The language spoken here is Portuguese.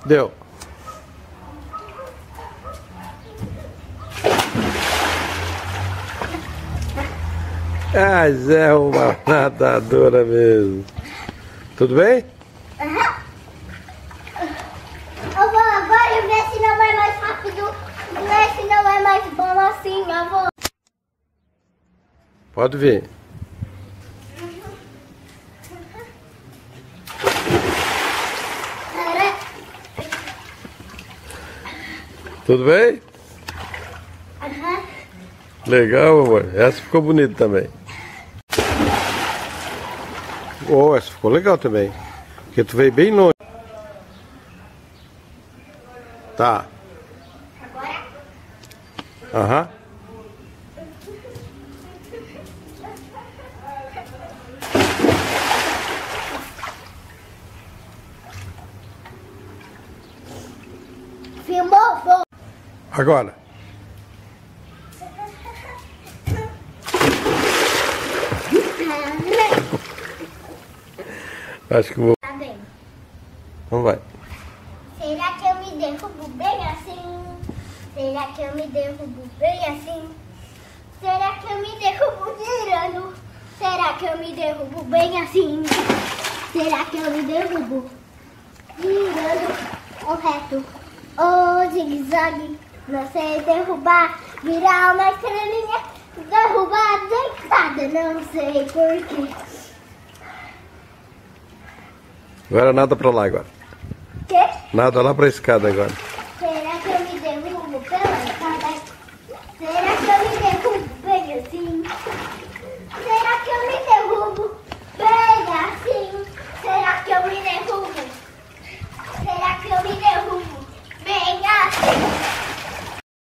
Deu. Ah, Zé é uma nadadora mesmo. Tudo bem? Aham. Eu vou agora ver se não vai mais rápido. Ver se não é mais bom assim, avô. Pode vir. Tudo bem? Aham. Legal, amor. Essa ficou bonita também. Oh, essa ficou legal também. Porque tu veio bem longe. Tá. Agora? Aham. Filmou, vô. Agora. Acho que vou. Tá bem. Então vai. Será que eu me derrubo bem assim? Será que eu me derrubo bem assim? Será que eu me derrubo girando? Será que eu me derrubo bem assim? Será que eu me derrubo girando ou reto ou zigue-zague? Não sei derrubar, virar uma estrelinha, derrubar deitada, não sei porquê. Agora nada pra lá agora. Quê? Nada lá pra escada agora.